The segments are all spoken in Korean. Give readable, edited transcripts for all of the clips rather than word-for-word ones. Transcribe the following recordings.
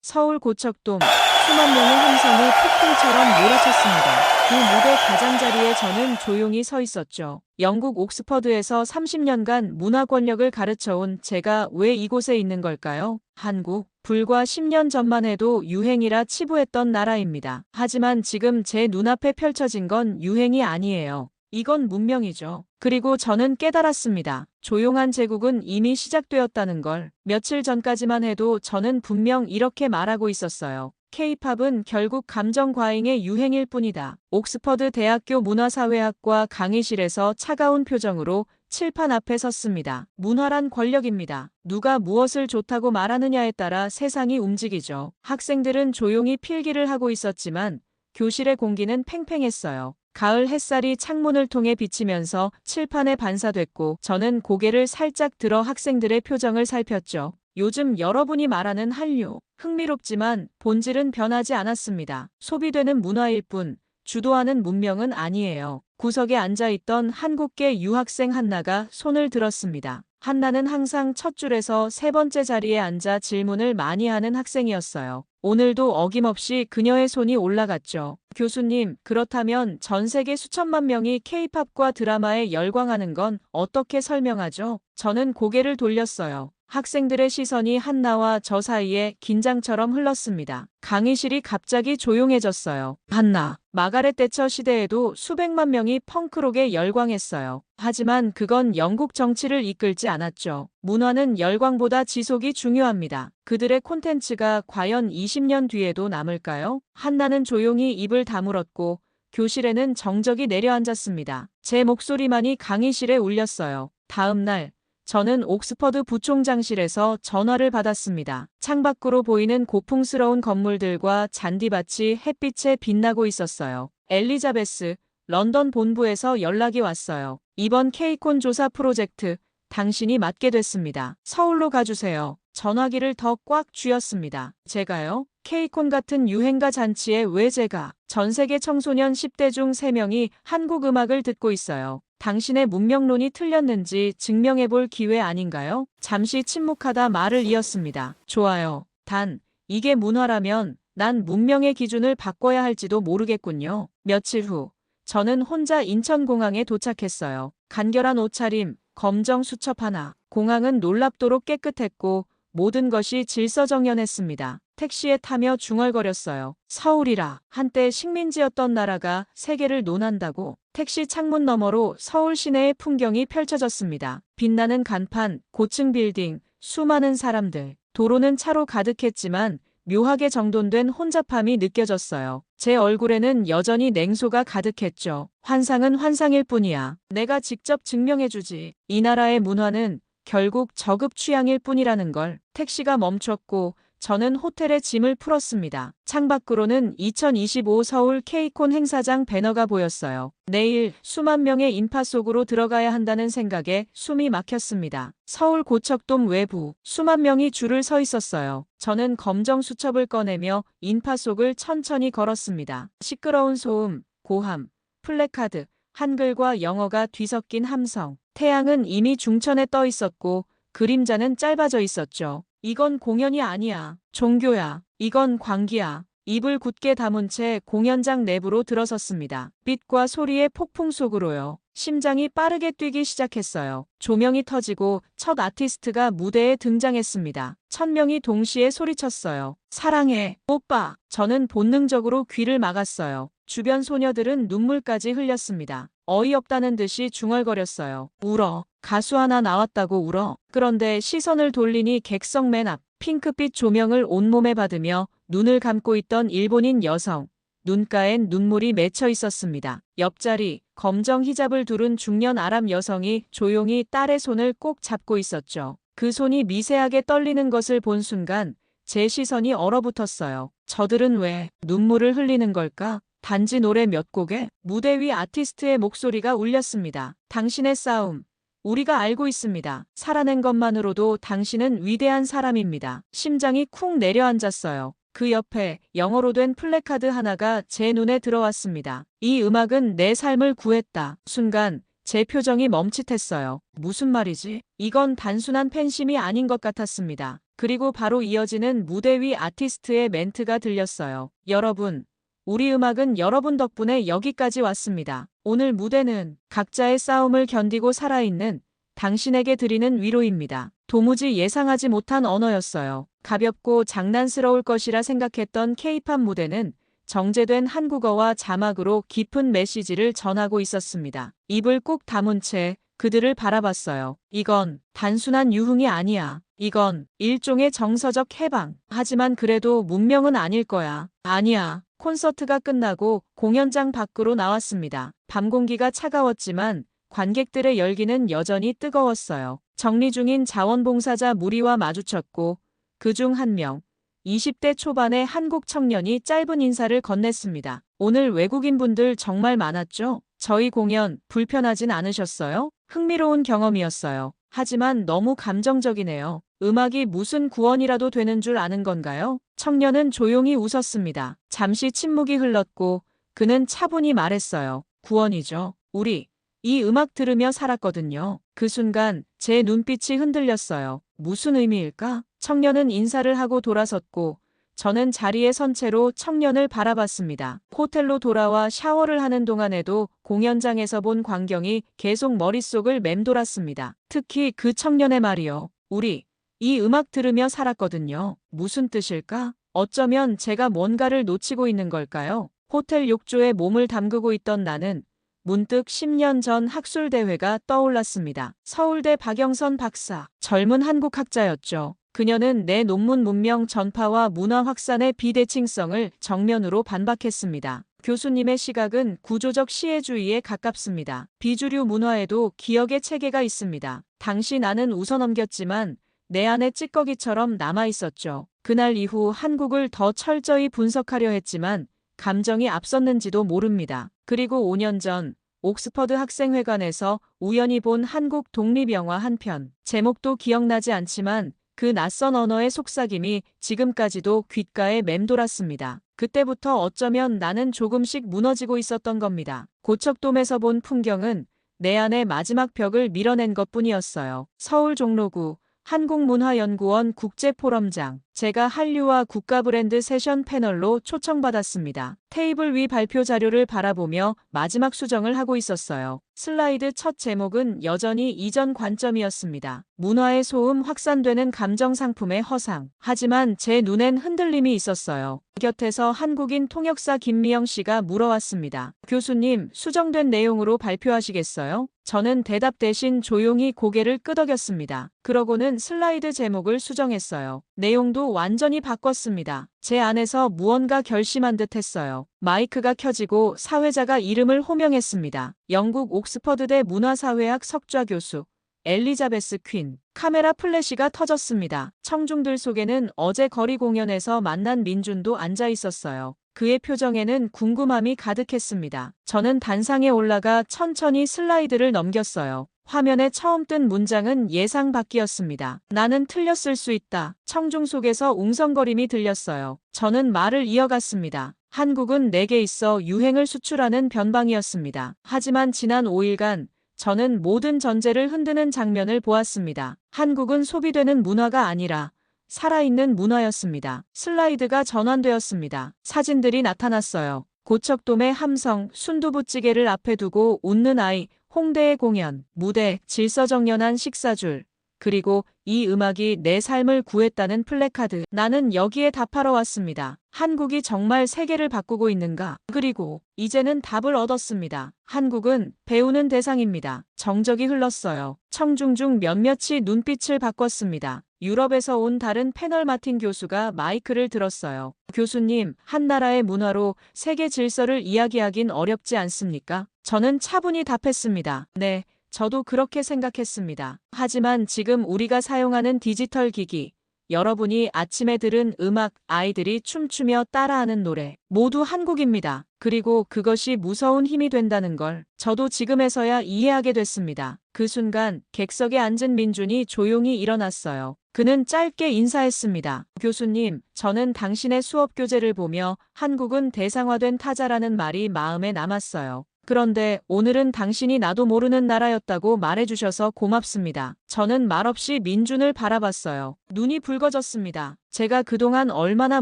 서울 고척돔 수만 명의 함성이 폭풍처럼 몰아쳤습니다. 그 무대 가장자리에 저는 조용히 서 있었죠. 영국 옥스퍼드에서 30년간 문화 권력을 가르쳐온 제가 왜 이곳에 있는 걸까요? 한국, 불과 10년 전만 해도 유행이라 치부했던 나라입니다. 하지만 지금 제 눈앞에 펼쳐진 건 유행이 아니에요. 이건 문명이죠. 그리고 저는 깨달았습니다. 조용한 제국은 이미 시작되었다는 걸. 며칠 전까지만 해도 저는 분명 이렇게 말하고 있었어요. K-팝은 결국 감정 과잉의 유행일 뿐이다. 옥스퍼드 대학교 문화사회학과 강의실에서 차가운 표정으로 칠판 앞에 섰습니다. 문화란 권력입니다. 누가 무엇을 좋다고 말하느냐에 따라 세상이 움직이죠. 학생들은 조용히 필기를 하고 있었지만 교실의 공기는 팽팽했어요. 가을 햇살이 창문을 통해 비치면서 칠판에 반사됐고 저는 고개를 살짝 들어 학생들의 표정을 살폈죠. 요즘 여러분이 말하는 한류, 흥미롭지만 본질은 변하지 않았습니다. 소비되는 문화일 뿐 주도하는 문명은 아니에요. 구석에 앉아있던 한국계 유학생 한나가 손을 들었습니다. 한나는 항상 첫 줄에서 세 번째 자리에 앉아 질문을 많이 하는 학생이었어요. 오늘도 어김없이 그녀의 손이 올라갔죠. 교수님, 그렇다면 전 세계 수천만 명이 K-팝과 드라마에 열광하는 건 어떻게 설명하죠? 저는 고개를 돌렸어요. 학생들의 시선이 한나와 저 사이에 긴장처럼 흘렀습니다. 강의실이 갑자기 조용해졌어요. 한나, 마가렛 대처 시대에도 수백만 명이 펑크록에 열광했어요. 하지만 그건 영국 정치를 이끌지 않았죠. 문화는 열광보다 지속이 중요합니다. 그들의 콘텐츠가 과연 20년 뒤에도 남을까요? 한나는 조용히 입을 다물었고 교실에는 정적이 내려앉았습니다. 제 목소리만이 강의실에 울렸어요. 다음 날 저는 옥스퍼드 부총장실에서 전화를 받았습니다. 창밖으로 보이는 고풍스러운 건물들과 잔디밭이 햇빛에 빛나고 있었어요. 엘리자베스, 런던 본부에서 연락이 왔어요. 이번 K콘 조사 프로젝트 당신이 맡게 됐습니다. 서울로 가주세요. 전화기를 더 꽉 쥐었습니다. 제가요? K콘 같은 유행가 잔치에 왜 제가? 전 세계 청소년 10대 중 3명이 한국 음악을 듣고 있어요. 당신의 문명론이 틀렸는지 증명해볼 기회 아닌가요? 잠시 침묵하다 말을 이었습니다. 좋아요. 단, 이게 문화라면 난 문명의 기준을 바꿔야 할지도 모르겠군요. 며칠 후, 저는 혼자 인천공항에 도착했어요. 간결한 옷차림, 검정 수첩 하나. 공항은 놀랍도록 깨끗했고 모든 것이 질서정연했습니다. 택시에 타며 중얼거렸어요. 서울이라. 한때 식민지였던 나라가 세계를 논한다고. 택시 창문 너머로 서울 시내의 풍경이 펼쳐졌습니다. 빛나는 간판, 고층 빌딩, 수많은 사람들. 도로는 차로 가득했지만 묘하게 정돈된 혼잡함이 느껴졌어요. 제 얼굴에는 여전히 냉소가 가득했죠. 환상은 환상일 뿐이야. 내가 직접 증명해주지. 이 나라의 문화는 결국 저급 취향일 뿐이라는 걸. 택시가 멈췄고 저는 호텔에 짐을 풀었습니다. 창밖으로는 2025 서울 K콘 행사장 배너가 보였어요. 내일 수만 명의 인파 속으로 들어가야 한다는 생각에 숨이 막혔습니다. 서울 고척돔 외부 수만 명이 줄을 서 있었어요. 저는 검정 수첩을 꺼내며 인파 속을 천천히 걸었습니다. 시끄러운 소음, 고함, 플래카드, 한글과 영어가 뒤섞인 함성. 태양은 이미 중천에 떠 있었고 그림자는 짧아져 있었죠. 이건 공연이 아니야. 종교야. 이건 광기야. 입을 굳게 다문 채 공연장 내부로 들어섰습니다. 빛과 소리의 폭풍 속으로요. 심장이 빠르게 뛰기 시작했어요. 조명이 터지고 첫 아티스트가 무대에 등장했습니다. 1000명이 동시에 소리쳤어요. 사랑해, 오빠. 저는 본능적으로 귀를 막았어요. 주변 소녀들은 눈물까지 흘렸습니다. 어이없다는 듯이 중얼거렸어요. 울어. 가수 하나 나왔다고 울어. 그런데 시선을 돌리니 객석 맨 앞, 핑크빛 조명을 온몸에 받으며 눈을 감고 있던 일본인 여성. 눈가엔 눈물이 맺혀 있었습니다. 옆자리, 검정 히잡을 두른 중년 아랍 여성이 조용히 딸의 손을 꼭 잡고 있었죠. 그 손이 미세하게 떨리는 것을 본 순간 제 시선이 얼어붙었어요. 저들은 왜 눈물을 흘리는 걸까? 단지 노래 몇 곡에 무대 위 아티스트의 목소리가 울렸습니다. 당신의 싸움. 우리가 알고 있습니다. 살아낸 것만으로도 당신은 위대한 사람입니다. 심장이 쿵 내려앉았어요. 그 옆에 영어로 된 플래카드 하나가 제 눈에 들어왔습니다. 이 음악은 내 삶을 구했다. 순간 제 표정이 멈칫했어요. 무슨 말이지? 이건 단순한 팬심이 아닌 것 같았습니다. 그리고 바로 이어지는 무대 위 아티스트의 멘트가 들렸어요. 여러분, 우리 음악은 여러분 덕분에 여기까지 왔습니다. 오늘 무대는 각자의 싸움을 견디고 살아있는 당신에게 드리는 위로입니다. 도무지 예상하지 못한 언어였어요. 가볍고 장난스러울 것이라 생각했던 K-팝 무대는 정제된 한국어와 자막으로 깊은 메시지를 전하고 있었습니다. 입을 꾹 다문 채 그들을 바라봤어요. 이건 단순한 유흥이 아니야. 이건 일종의 정서적 해방. 하지만 그래도 문명은 아닐 거야. 아니야. 콘서트가 끝나고 공연장 밖으로 나왔습니다. 밤 공기가 차가웠지만 관객들의 열기는 여전히 뜨거웠어요. 정리 중인 자원봉사자 무리와 마주쳤고 그중 한 명, 20대 초반의 한국 청년이 짧은 인사를 건넸습니다. 오늘 외국인분들 정말 많았죠? 저희 공연 불편하진 않으셨어요? 흥미로운 경험이었어요. 하지만 너무 감정적이네요. 음악이 무슨 구원이라도 되는 줄 아는 건가요? 청년은 조용히 웃었습니다. 잠시 침묵이 흘렀고 그는 차분히 말했어요. 구원이죠. 우리 이 음악 들으며 살았거든요. 그 순간 제 눈빛이 흔들렸어요. 무슨 의미일까? 청년은 인사를 하고 돌아섰고 저는 자리에 선 채로 청년을 바라봤습니다. 호텔로 돌아와 샤워를 하는 동안에도 공연장에서 본 광경이 계속 머릿속을 맴돌았습니다. 특히 그 청년의 말이요. 우리 이 음악 들으며 살았거든요. 무슨 뜻일까? 어쩌면 제가 뭔가를 놓치고 있는 걸까요? 호텔 욕조에 몸을 담그고 있던 나는 문득 10년 전 학술대회가 떠올랐습니다. 서울대 박영선 박사, 젊은 한국학자였죠. 그녀는 내 논문 문명 전파와 문화 확산의 비대칭성을 정면으로 반박했습니다. 교수님의 시각은 구조적 시혜주의에 가깝습니다. 비주류 문화에도 기억의 체계가 있습니다. 당시 나는 웃어넘겼지만 내 안에 찌꺼기처럼 남아있었죠. 그날 이후 한국을 더 철저히 분석하려 했지만 감정이 앞섰는지도 모릅니다. 그리고 5년 전 옥스퍼드 학생회관에서 우연히 본 한국 독립영화 한 편. 제목도 기억나지 않지만 그 낯선 언어의 속삭임이 지금까지도 귓가에 맴돌았습니다. 그때부터 어쩌면 나는 조금씩 무너지고 있었던 겁니다. 고척돔에서 본 풍경은 내 안의 마지막 벽을 밀어낸 것뿐이었어요. 서울 종로구 한국문화연구원 국제포럼장. 제가 한류와 국가 브랜드 세션 패널로 초청받았습니다. 테이블 위 발표 자료를 바라보며 마지막 수정을 하고 있었어요. 슬라이드 첫 제목은 여전히 이전 관점이었습니다. 문화의 소음 확산되는 감정 상품의 허상. 하지만 제 눈엔 흔들림이 있었어요. 곁에서 한국인 통역사 김미영 씨가 물어왔습니다. 교수님, 수정된 내용으로 발표하시겠어요? 저는 대답 대신 조용히 고개를 끄덕였습니다. 그러고는 슬라이드 제목을 수정했어요. 내용도 완전히 바꿨습니다. 제 안에서 무언가 결심한 듯 했어요. 마이크가 켜지고 사회자가 이름을 호명했습니다. 영국 옥스퍼드대 문화사회학 석좌 교수 엘리자베스 퀸. 카메라 플래시가 터졌습니다. 청중들 속에는 어제 거리 공연에서 만난 민준도 앉아 있었어요. 그의 표정에는 궁금함이 가득했습니다. 저는 단상에 올라가 천천히 슬라이드를 넘겼어요. 화면에 처음 뜬 문장은 예상 밖이었습니다. 나는 틀렸을 수 있다. 청중 속에서 웅성거림이 들렸어요. 저는 말을 이어갔습니다. 한국은 내게 있어 유행을 수출하는 변방이었습니다. 하지만 지난 5일간 저는 모든 전제를 흔드는 장면을 보았습니다. 한국은 소비되는 문화가 아니라 살아있는 문화였습니다. 슬라이드가 전환되었습니다. 사진들이 나타났어요. 고척돔의 함성, 순두부찌개를 앞에 두고 웃는 아이, 홍대의 공연, 무대, 질서정연한 식사줄, 그리고 이 음악이 내 삶을 구했다는 플래카드. 나는 여기에 답하러 왔습니다. 한국이 정말 세계를 바꾸고 있는가? 그리고 이제는 답을 얻었습니다. 한국은 배우는 대상입니다. 정적이 흘렀어요. 청중 중 몇몇이 눈빛을 바꿨습니다. 유럽에서 온 다른 패널 마틴 교수가 마이크를 들었어요. 교수님, 한 나라의 문화로 세계 질서를 이야기하긴 어렵지 않습니까? 저는 차분히 답했습니다. 네, 저도 그렇게 생각했습니다. 하지만 지금 우리가 사용하는 디지털 기기, 여러분이 아침에 들은 음악, 아이들이 춤추며 따라하는 노래, 모두 한국입니다. 그리고 그것이 무서운 힘이 된다는 걸 저도 지금에서야 이해하게 됐습니다. 그 순간 객석에 앉은 민준이 조용히 일어났어요. 그는 짧게 인사했습니다. 교수님, 저는 당신의 수업 교재를 보며 한국은 대상화된 타자라는 말이 마음에 남았어요. 그런데 오늘은 당신이 나도 모르는 나라였다고 말해주셔서 고맙습니다. 저는 말없이 민준을 바라봤어요. 눈이 붉어졌습니다. 제가 그동안 얼마나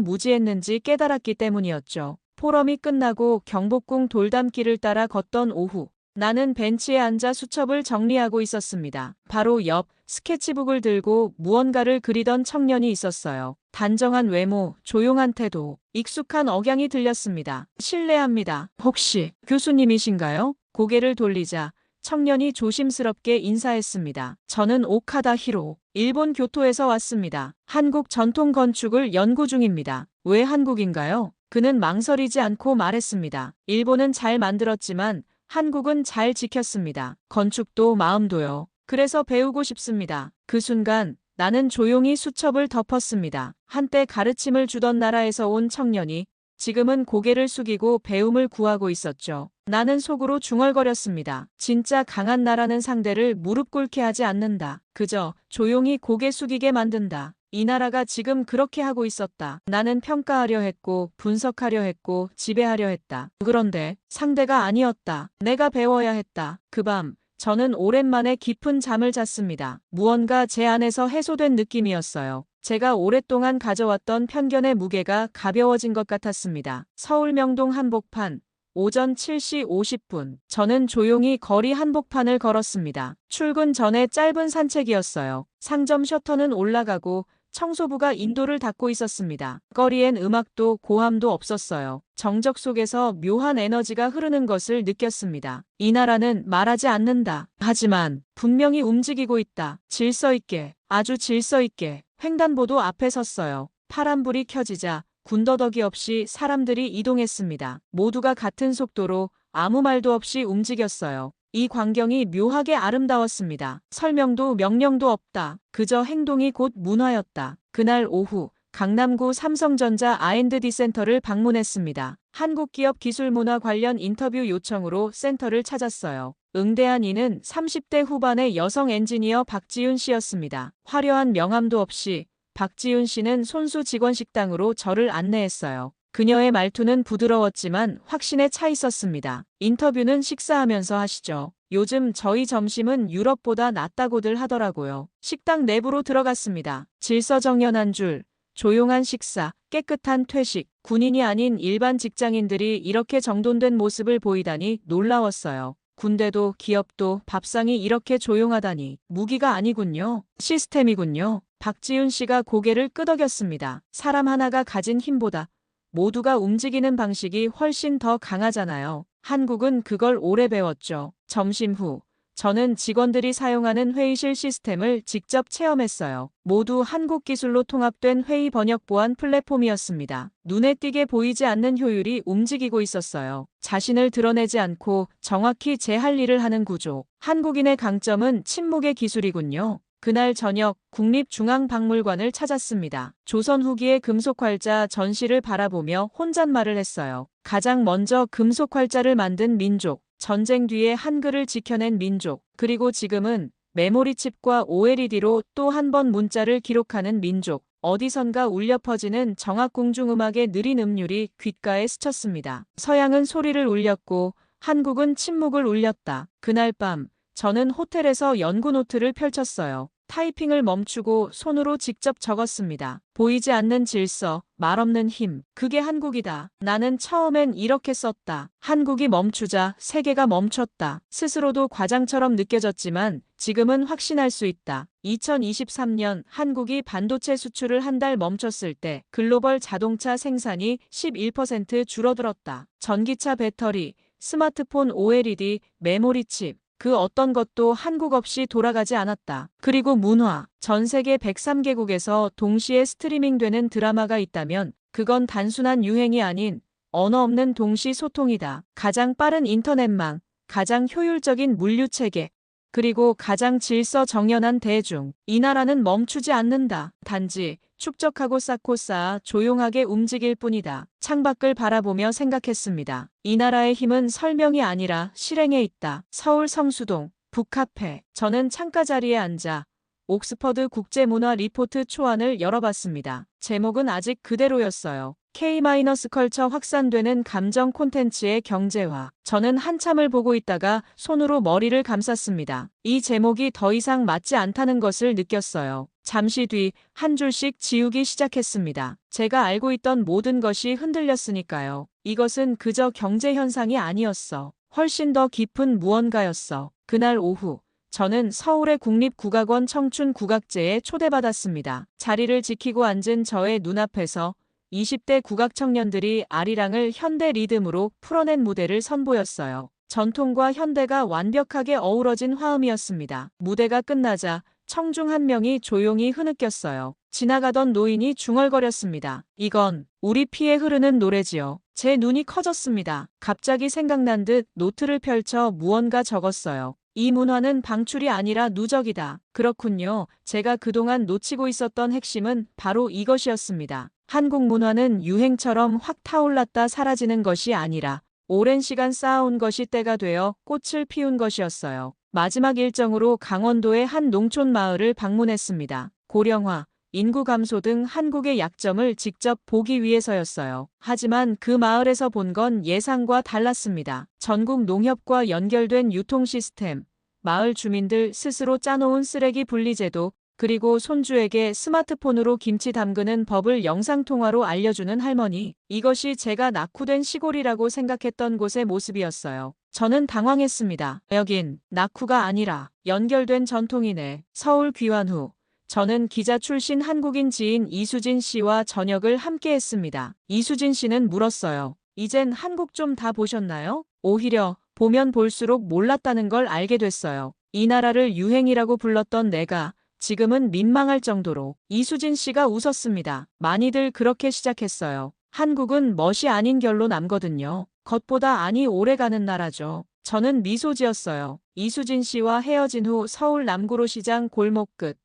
무지했는지 깨달았기 때문이었죠. 포럼이 끝나고 경복궁 돌담길을 따라 걷던 오후, 나는 벤치에 앉아 수첩을 정리하고 있었습니다. 바로 옆 스케치북을 들고 무언가를 그리던 청년이 있었어요. 단정한 외모, 조용한 태도, 익숙한 억양이 들렸습니다. 실례합니다. 혹시 교수님이신가요? 고개를 돌리자 청년이 조심스럽게 인사했습니다. 저는 오카다 히로, 일본 교토에서 왔습니다. 한국 전통 건축을 연구 중입니다. 왜 한국인가요? 그는 망설이지 않고 말했습니다. 일본은 잘 만들었지만 한국은 잘 지켰습니다. 건축도 마음도요. 그래서 배우고 싶습니다. 그 순간 나는 조용히 수첩을 덮었습니다. 한때 가르침을 주던 나라에서 온 청년이 지금은 고개를 숙이고 배움을 구하고 있었죠. 나는 속으로 중얼거렸습니다. 진짜 강한 나라는 상대를 무릎 꿇게 하지 않는다. 그저 조용히 고개 숙이게 만든다. 이 나라가 지금 그렇게 하고 있었다. 나는 평가하려 했고 분석하려 했고 지배하려 했다. 그런데 상대가 아니었다. 내가 배워야 했다. 그 밤 저는 오랜만에 깊은 잠을 잤습니다. 무언가 제 안에서 해소된 느낌이었어요. 제가 오랫동안 가져왔던 편견의 무게가 가벼워진 것 같았습니다. 서울 명동 한복판 오전 7시 50분 저는 조용히 거리 한복판을 걸었습니다. 출근 전에 짧은 산책이었어요. 상점 셔터는 올라가고 청소부가 인도를 닫고 있었습니다. 거리엔 음악도 고함도 없었어요. 정적 속에서 묘한 에너지가 흐르는 것을 느꼈습니다. 이 나라는 말하지 않는다. 하지만 분명히 움직이고 있다. 질서 있게, 아주 질서 있게. 횡단보도 앞에 섰어요. 파란불이 켜지자 군더더기 없이 사람들이 이동했습니다. 모두가 같은 속도로 아무 말도 없이 움직였어요. 이 광경이 묘하게 아름다웠습니다. 설명도 명령도 없다. 그저 행동이 곧 문화였다. 그날 오후 강남구 삼성전자 R&D 센터를 방문했습니다. 한국기업 기술문화 관련 인터뷰 요청으로 센터를 찾았어요. 응대한 이는 30대 후반의 여성 엔지니어 박지윤 씨였습니다. 화려한 명함도 없이 박지윤 씨는 손수 직원 식당으로 저를 안내했어요. 그녀의 말투는 부드러웠지만 확신에 차 있었습니다. 인터뷰는 식사하면서 하시죠. 요즘 저희 점심은 유럽보다 낫다고들 하더라고요. 식당 내부로 들어갔습니다. 질서정연한 줄, 조용한 식사, 깨끗한 퇴식, 군인이 아닌 일반 직장인들이 이렇게 정돈된 모습을 보이다니 놀라웠어요. 군대도 기업도 밥상이 이렇게 조용하다니 무기가 아니군요. 시스템이군요. 박지윤 씨가 고개를 끄덕였습니다. 사람 하나가 가진 힘보다 모두가 움직이는 방식이 훨씬 더 강하잖아요. 한국은 그걸 오래 배웠죠. 점심 후 저는 직원들이 사용하는 회의실 시스템을 직접 체험했어요. 모두 한국 기술로 통합된 회의 번역 보안 플랫폼이었습니다. 눈에 띄게 보이지 않는 효율이 움직이고 있었어요. 자신을 드러내지 않고 정확히 제 할 일을 하는 구조. 한국인의 강점은 침묵의 기술이군요. 그날 저녁 국립중앙박물관을 찾았습니다. 조선 후기의 금속활자 전시를 바라보며 혼잣말을 했어요. 가장 먼저 금속활자를 만든 민족, 전쟁 뒤에 한글을 지켜낸 민족, 그리고 지금은 메모리칩과 OLED로 또 한 번 문자를 기록하는 민족, 어디선가 울려 퍼지는 정악공중음악의 느린 음률이 귓가에 스쳤습니다. 서양은 소리를 울렸고 한국은 침묵을 울렸다. 그날 밤 저는 호텔에서 연구 노트를 펼쳤어요. 타이핑을 멈추고 손으로 직접 적었습니다. 보이지 않는 질서, 말없는 힘. 그게 한국이다. 나는 처음엔 이렇게 썼다. 한국이 멈추자 세계가 멈췄다. 스스로도 과장처럼 느껴졌지만 지금은 확신할 수 있다. 2023년 한국이 반도체 수출을 한 달 멈췄을 때 글로벌 자동차 생산이 11% 줄어들었다. 전기차 배터리, 스마트폰 OLED, 메모리칩. 그 어떤 것도 한국 없이 돌아가지 않았다. 그리고 문화. 전 세계 103개국에서 동시에 스트리밍되는 드라마가 있다면 그건 단순한 유행이 아닌 언어 없는 동시 소통이다. 가장 빠른 인터넷망, 가장 효율적인 물류체계, 그리고 가장 질서 정연한 대중. 이 나라는 멈추지 않는다. 단지 축적하고 쌓고 쌓아 조용하게 움직일 뿐이다. 창밖을 바라보며 생각했습니다. 이 나라의 힘은 설명이 아니라 실행에 있다. 서울 성수동, 북카페. 저는 창가 자리에 앉아 옥스퍼드 국제문화 리포트 초안을 열어봤습니다. 제목은 아직 그대로였어요. K-컬처 확산되는 감정 콘텐츠의 경제화. 저는 한참을 보고 있다가 손으로 머리를 감쌌습니다. 이 제목이 더 이상 맞지 않다는 것을 느꼈어요. 잠시 뒤 한 줄씩 지우기 시작했습니다. 제가 알고 있던 모든 것이 흔들렸으니까요. 이것은 그저 경제 현상이 아니었어. 훨씬 더 깊은 무언가였어. 그날 오후 저는 서울의 국립국악원 청춘국악제에 초대받았습니다. 자리를 지키고 앉은 저의 눈앞에서 20대 국악 청년들이 아리랑을 현대 리듬으로 풀어낸 무대를 선보였어요. 전통과 현대가 완벽하게 어우러진 화음이었습니다. 무대가 끝나자 청중 한 명이 조용히 흐느꼈어요. 지나가던 노인이 중얼거렸습니다. 이건 우리 피에 흐르는 노래지요. 제 눈이 커졌습니다. 갑자기 생각난 듯 노트를 펼쳐 무언가 적었어요. 이 문화는 방출이 아니라 누적이다. 그렇군요. 제가 그동안 놓치고 있었던 핵심은 바로 이것이었습니다. 한국 문화는 유행처럼 확 타올랐다 사라지는 것이 아니라 오랜 시간 쌓아온 것이 때가 되어 꽃을 피운 것이었어요. 마지막 일정으로 강원도의 한 농촌 마을을 방문했습니다. 고령화, 인구 감소 등 한국의 약점을 직접 보기 위해서였어요. 하지만 그 마을에서 본 건 예상과 달랐습니다. 전국 농협과 연결된 유통 시스템, 마을 주민들 스스로 짜놓은 쓰레기 분리제도, 그리고 손주에게 스마트폰으로 김치 담그는 법을 영상통화로 알려주는 할머니. 이것이 제가 낙후된 시골이라고 생각했던 곳의 모습이었어요. 저는 당황했습니다. 여긴 낙후가 아니라 연결된 전통이네. 서울 귀환 후 저는 기자 출신 한국인 지인 이수진 씨와 저녁을 함께 했습니다. 이수진 씨는 물었어요. 이젠 한국 좀 다 보셨나요? 오히려 보면 볼수록 몰랐다는 걸 알게 됐어요. 이 나라를 유행이라고 불렀던 내가 지금은 민망할 정도로. 이수진 씨가 웃었습니다. 많이들 그렇게 시작했어요. 한국은 멋이 아닌 결로 남거든요. 겉보다 안이 오래가는 나라죠. 저는 미소 지었어요. 이수진 씨와 헤어진 후 서울 남구로 시장 골목 끝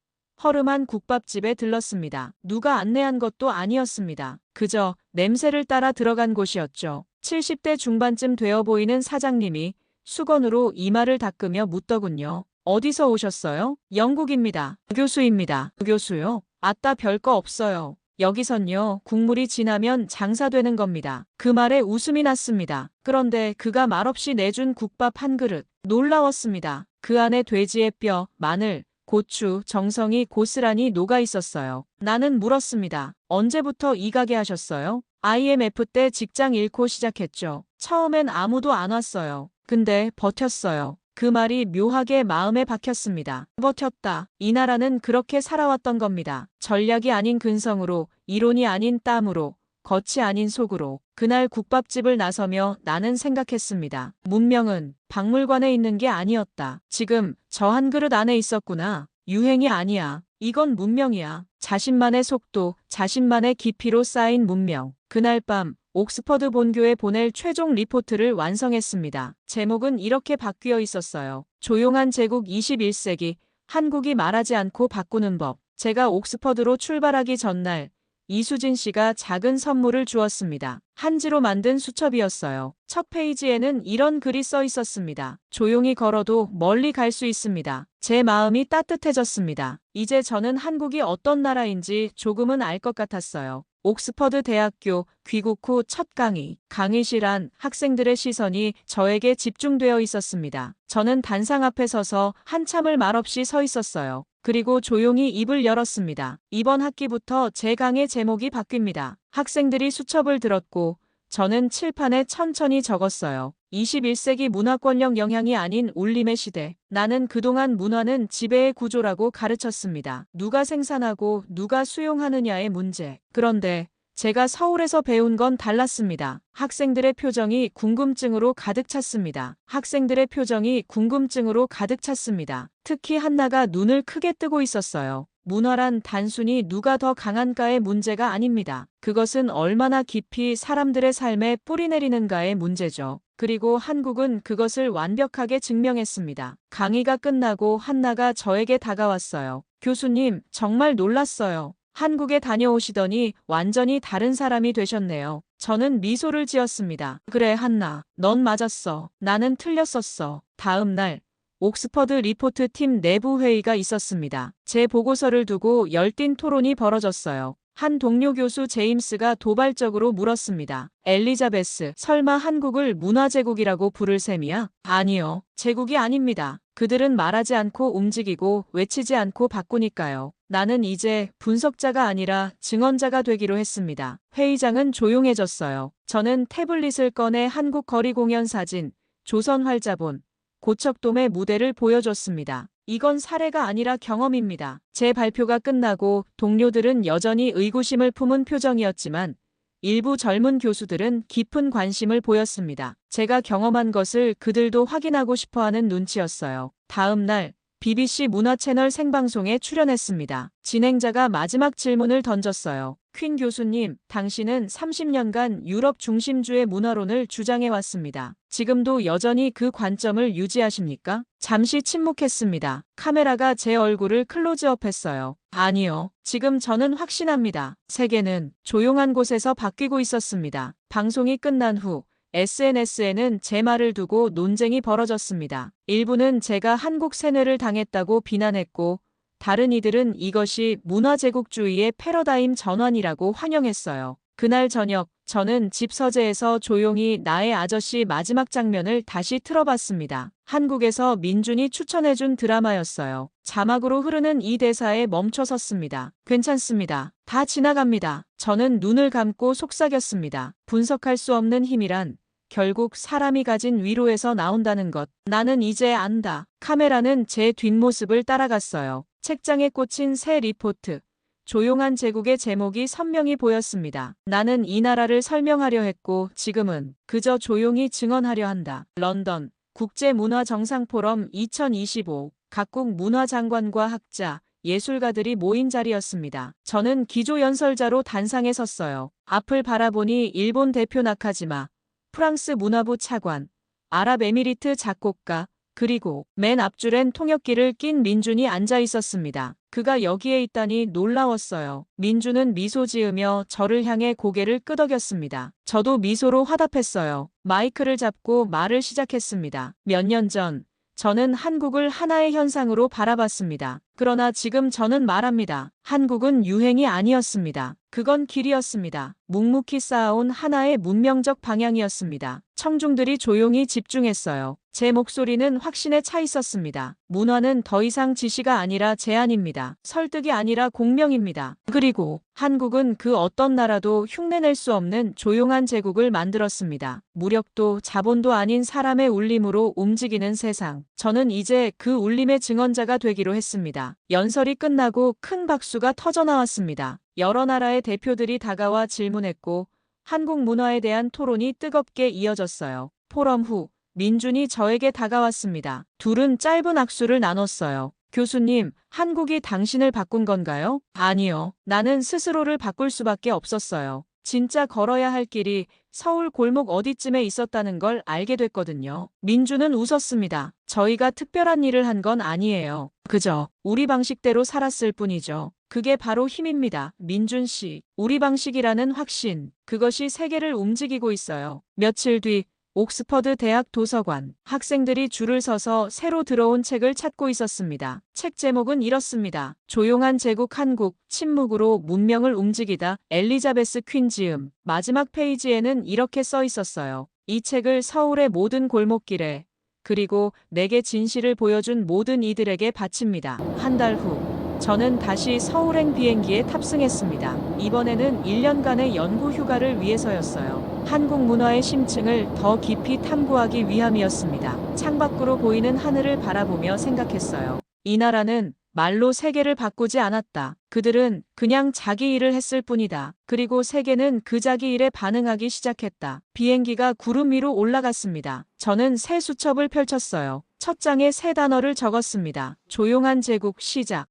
허름한 국밥집에 들렀습니다. 누가 안내한 것도 아니었습니다. 그저 냄새를 따라 들어간 곳이었죠. 70대 중반쯤 되어 보이는 사장님이 수건으로 이마를 닦으며 묻더군요. 어디서 오셨어요? 영국입니다. 교수입니다. 교수요? 아따 별거 없어요. 여기선요, 국물이 진하면 장사되는 겁니다. 그 말에 웃음이 났습니다. 그런데 그가 말없이 내준 국밥 한 그릇. 놀라웠습니다. 그 안에 돼지의 뼈, 마늘, 고추, 정성이 고스란히 녹아 있었어요. 나는 물었습니다. 언제부터 이 가게 하셨어요? IMF 때 직장 잃고 시작했죠. 처음엔 아무도 안 왔어요. 근데 버텼어요. 그 말이 묘하게 마음에 박혔습니다. 버텼다. 이 나라는 그렇게 살아왔던 겁니다. 전략이 아닌 근성으로, 이론이 아닌 땀으로, 겉이 아닌 속으로. 그날 국밥집을 나서며 나는 생각했습니다. 문명은 박물관에 있는 게 아니었다. 지금 저 한 그릇 안에 있었구나. 유행이 아니야. 이건 문명이야. 자신만의 속도, 자신만의 깊이로 쌓인 문명. 그날 밤 옥스퍼드 본교에 보낼 최종 리포트를 완성했습니다. 제목은 이렇게 바뀌어 있었어요. 조용한 제국 21세기, 한국이 말하지 않고 바꾸는 법. 제가 옥스퍼드로 출발하기 전날 이수진 씨가 작은 선물을 주었습니다. 한지로 만든 수첩이었어요. 첫 페이지에는 이런 글이 써 있었습니다. 조용히 걸어도 멀리 갈 수 있습니다. 제 마음이 따뜻해졌습니다. 이제 저는 한국이 어떤 나라인지 조금은 알 것 같았어요. 옥스퍼드 대학교 귀국 후 첫 강의. 강의실 안 학생들의 시선이 저에게 집중되어 있었습니다. 저는 단상 앞에 서서 한참을 말없이 서 있었어요. 그리고 조용히 입을 열었습니다. 이번 학기부터 제 강의 제목이 바뀝니다. 학생들이 수첩을 들었고 저는 칠판에 천천히 적었어요. 21세기 문화권력 영향이 아닌 울림의 시대. 나는 그동안 문화는 지배의 구조라고 가르쳤습니다. 누가 생산하고 누가 수용하느냐의 문제. 그런데 제가 서울에서 배운 건 달랐습니다. 학생들의 표정이 궁금증으로 가득 찼습니다. 학생들의 표정이 궁금증으로 가득 찼습니다. 특히 한나가 눈을 크게 뜨고 있었어요. 문화란 단순히 누가 더 강한가의 문제가 아닙니다. 그것은 얼마나 깊이 사람들의 삶에 뿌리내리는가의 문제죠. 그리고 한국은 그것을 완벽하게 증명했습니다. 강의가 끝나고 한나가 저에게 다가왔어요. 교수님, 정말 놀랐어요. 한국에 다녀오시더니 완전히 다른 사람이 되셨네요. 저는 미소를 지었습니다. 그래, 한나. 넌 맞았어. 나는 틀렸었어. 다음 날 옥스퍼드 리포트 팀 내부 회의가 있었습니다. 제 보고서를 두고 열띤 토론이 벌어졌어요. 한 동료 교수 제임스가 도발적으로 물었습니다. 엘리자베스, 설마 한국을 문화제국이라고 부를 셈이야? 아니요. 제국이 아닙니다. 그들은 말하지 않고 움직이고 외치지 않고 바꾸니까요. 나는 이제 분석자가 아니라 증언자가 되기로 했습니다. 회의장은 조용해졌어요. 저는 태블릿을 꺼내 한국 거리 공연 사진, 조선 활자본, 고척돔의 무대를 보여줬습니다. 이건 사례가 아니라 경험입니다. 제 발표가 끝나고 동료들은 여전히 의구심을 품은 표정이었지만 일부 젊은 교수들은 깊은 관심을 보였습니다. 제가 경험한 것을 그들도 확인하고 싶어하는 눈치였어요. 다음 날 BBC 문화 채널 생방송에 출연했습니다. 진행자가 마지막 질문을 던졌어요. 퀸 교수님, 당신은 30년간 유럽 중심주의 문화론을 주장해왔습니다. 지금도 여전히 그 관점을 유지하십니까? 잠시 침묵했습니다. 카메라가 제 얼굴을 클로즈업했어요. 아니요. 지금 저는 확신합니다. 세계는 조용한 곳에서 바뀌고 있었습니다. 방송이 끝난 후 SNS에는 제 말을 두고 논쟁이 벌어졌습니다. 일부는 제가 한국 세뇌를 당했다고 비난했고 다른 이들은 이것이 문화제국주의의 패러다임 전환이라고 환영했어요. 그날 저녁 저는 집 서재에서 조용히 나의 아저씨 마지막 장면을 다시 틀어봤습니다. 한국에서 민준이 추천해준 드라마였어요. 자막으로 흐르는 이 대사에 멈춰섰습니다. 괜찮습니다. 다 지나갑니다. 저는 눈을 감고 속삭였습니다. 분석할 수 없는 힘이란 결국 사람이 가진 위로에서 나온다는 것. 나는 이제 안다. 카메라는 제 뒷모습을 따라갔어요. 책장에 꽂힌 새 리포트. 조용한 제국의 제목이 선명히 보였습니다. 나는 이 나라를 설명하려 했고 지금은 그저 조용히 증언하려 한다. 런던 국제문화정상포럼 2025 각국 문화장관과 학자, 예술가들이 모인 자리였습니다. 저는 기조연설자로 단상에 섰어요. 앞을 바라보니 일본 대표 나카지마, 프랑스 문화부 차관, 아랍에미리트 작곡가, 그리고 맨 앞줄엔 통역기를 낀 민준이 앉아 있었습니다. 그가 여기에 있다니 놀라웠어요. 민준은 미소 지으며 저를 향해 고개를 끄덕였습니다. 저도 미소로 화답했어요. 마이크를 잡고 말을 시작했습니다. 몇 년 전, 저는 한국을 하나의 현상으로 바라봤습니다. 그러나 지금 저는 말합니다. 한국은 유행이 아니었습니다. 그건 길이었습니다. 묵묵히 쌓아온 하나의 문명적 방향이었습니다. 청중들이 조용히 집중했어요. 제 목소리는 확신에 차 있었습니다. 문화는 더 이상 지시가 아니라 제안입니다. 설득이 아니라 공명입니다. 그리고 한국은 그 어떤 나라도 흉내낼 수 없는 조용한 제국을 만들었습니다. 무력도 자본도 아닌 사람의 울림으로 움직이는 세상. 저는 이제 그 울림의 증언자가 되기로 했습니다. 연설이 끝나고 큰 박수가 터져나왔습니다. 여러 나라의 대표들이 다가와 질문했고 한국 문화에 대한 토론이 뜨겁게 이어졌어요. 포럼 후 민준이 저에게 다가왔습니다. 둘은 짧은 악수를 나눴어요. 교수님, 한국이 당신을 바꾼 건가요? 아니요. 나는 스스로를 바꿀 수밖에 없었어요. 진짜 걸어야 할 길이 서울 골목 어디쯤에 있었다는 걸 알게 됐거든요. 민준은 웃었습니다. 저희가 특별한 일을 한 건 아니에요. 그저 우리 방식대로 살았을 뿐이죠. 그게 바로 힘입니다. 민준 씨, 우리 방식이라는 확신, 그것이 세계를 움직이고 있어요. 며칠 뒤 옥스퍼드 대학 도서관, 학생들이 줄을 서서 새로 들어온 책을 찾고 있었습니다. 책 제목은 이렇습니다. 조용한 제국 한국, 침묵으로 문명을 움직이다. 엘리자베스 퀸 지음. 마지막 페이지에는 이렇게 써 있었어요. 이 책을 서울의 모든 골목길에, 그리고 내게 진실을 보여준 모든 이들에게 바칩니다. 한 달 후. 저는 다시 서울행 비행기에 탑승했습니다. 이번에는 1년간의 연구 휴가를 위해서였어요. 한국 문화의 심층을 더 깊이 탐구하기 위함이었습니다. 창밖으로 보이는 하늘을 바라보며 생각했어요. 이 나라는 말로 세계를 바꾸지 않았다. 그들은 그냥 자기 일을 했을 뿐이다. 그리고 세계는 그 자기 일에 반응하기 시작했다. 비행기가 구름 위로 올라갔습니다. 저는 새 수첩을 펼쳤어요. 첫 장에 세 단어를 적었습니다. 조용한 제국 시작.